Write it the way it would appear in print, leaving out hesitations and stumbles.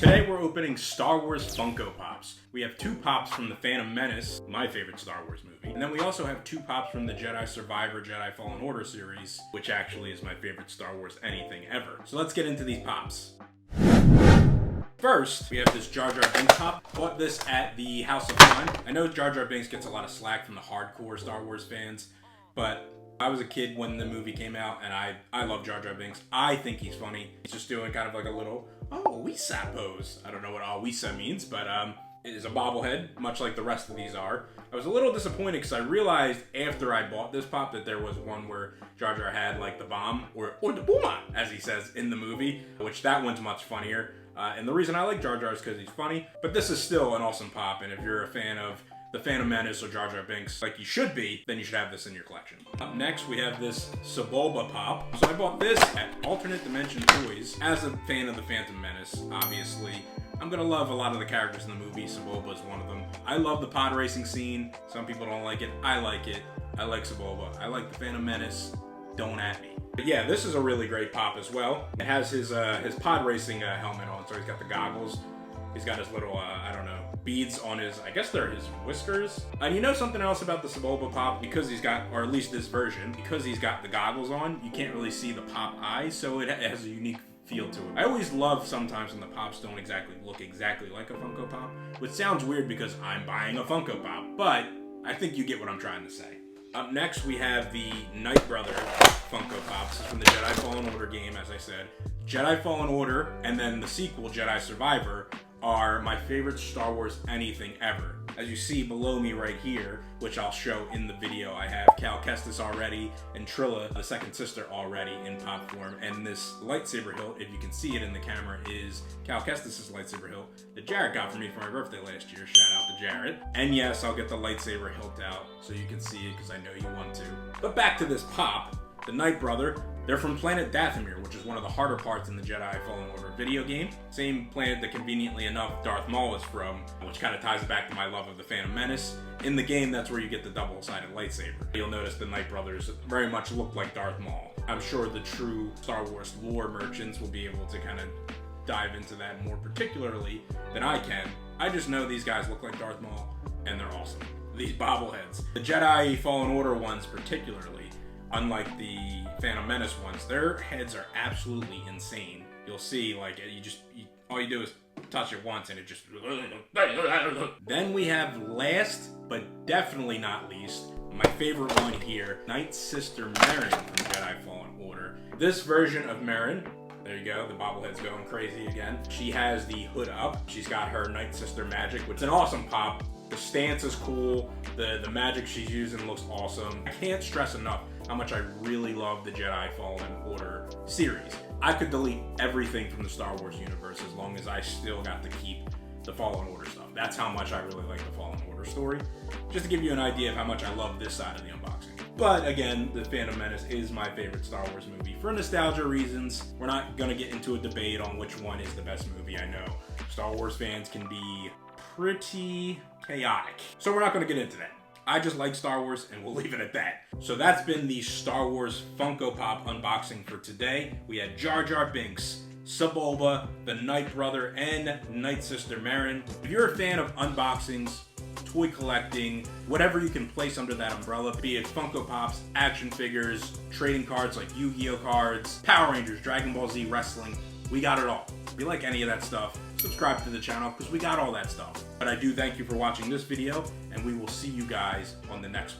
Today we're opening Star Wars Funko Pops. We have 2 Pops from the Phantom Menace, my favorite Star Wars movie. And then we also have 2 Pops from the Jedi Survivor, Jedi Fallen Order series, which actually is my favorite Star Wars anything ever. So let's get into these Pops. First, we have this Jar Jar Binks Pop. Bought this at the House of Fun. I know Jar Jar Binks gets a lot of slack from the hardcore Star Wars fans, but I was a kid when the movie came out, and I love Jar Jar Binks. I think he's funny. He's just doing kind of like a little, oh, Weesa pose. I don't know what all Weesa means, but it is a bobblehead, much like the rest of these are. I was a little disappointed because I realized after I bought this pop that there was one where Jar Jar had like the bomb, or the booma, as he says in the movie, which that one's much funnier. And the reason I like Jar Jar is because he's funny, but this is still an awesome pop, and if you're a fan of the Phantom Menace or Jar Jar Binks, like you should be, then you should have this in your collection. Up next, we have this Sabula Pop. So I bought this at Alternate Dimension Toys. As a fan of the Phantom Menace, obviously, I'm gonna love a lot of the characters in the movie. Sabula is one of them. I love the pod racing scene. Some people don't like it. I like it. I like Sabula. I like the Phantom Menace. Don't at me. But yeah, this is a really great pop as well. It has his pod racing helmet on, so he's got the goggles. He's got his little, I don't know, beads on his, I guess they're his whiskers. And you know something else about the Sabula Pop, because he's got, or at least this version, because he's got the goggles on, you can't really see the pop eyes, so it has a unique feel to it. I always love sometimes when the pops don't exactly look exactly like a Funko Pop, which sounds weird because I'm buying a Funko Pop, but I think you get what I'm trying to say. Up next, we have the Knight Brother Funko Pops from the Jedi Fallen Order game, as I said. Jedi Fallen Order, and then the sequel, Jedi Survivor, are my favorite Star Wars anything ever. As you see below me right here, which I'll show in the video, I have Cal Kestis already and Trilla, the second sister, already in pop form. And this lightsaber hilt, if you can see it in the camera, is Cal Kestis' lightsaber hilt that Jared got for me for my birthday last year. Shout out to Jared. And yes, I'll get the lightsaber hilt out so you can see it because I know you want to. But back to this pop, the Knight Brother. They're from planet Dathomir, which is one of the harder parts in the Jedi Fallen Order video game. Same planet that, conveniently enough, Darth Maul is from, which kind of ties back to my love of the Phantom Menace. In the game, that's where you get the double-sided lightsaber. You'll notice the Knight Brothers very much look like Darth Maul. I'm sure the true Star Wars lore merchants will be able to kind of dive into that more particularly than I can. I just know these guys look like Darth Maul, and they're awesome. These bobbleheads. The Jedi Fallen Order ones particularly, unlike the Phantom Menace ones, their heads are absolutely insane. You'll see, like, all you do is touch it once and it just... Then we have last, but definitely not least, my favorite one here, Night Sister Merrin from Jedi Fallen Order. This version of Merrin, there you go, the bobblehead's going crazy again. She has the hood up. She's got her Night Sister magic, which is an awesome pop. The stance is cool. The magic she's using looks awesome. I can't stress enough how much I really love the Jedi Fallen Order series. I could delete everything from the Star Wars universe as long as I still got to keep the Fallen Order stuff. That's how much I really like the Fallen Order story. Just to give you an idea of how much I love this side of the unboxing. But again, the Phantom Menace is my favorite Star Wars movie. For nostalgia reasons, we're not gonna get into a debate on which one is the best movie. I know Star Wars fans can be pretty chaotic, so we're not gonna get into that. I just like Star Wars, and we'll leave it at that. So that's been the Star Wars Funko Pop unboxing for today. We had Jar Jar Binks, Sabula, the Knight Brother, and Night Sister Merrin. If you're a fan of unboxings, toy collecting, whatever you can place under that umbrella, be it Funko Pops, action figures, trading cards like Yu-Gi-Oh cards, Power Rangers, Dragon Ball Z, wrestling, we got it all. If you like any of that stuff, subscribe to the channel because we got all that stuff. But I do thank you for watching this video, and we will see you guys on the next one.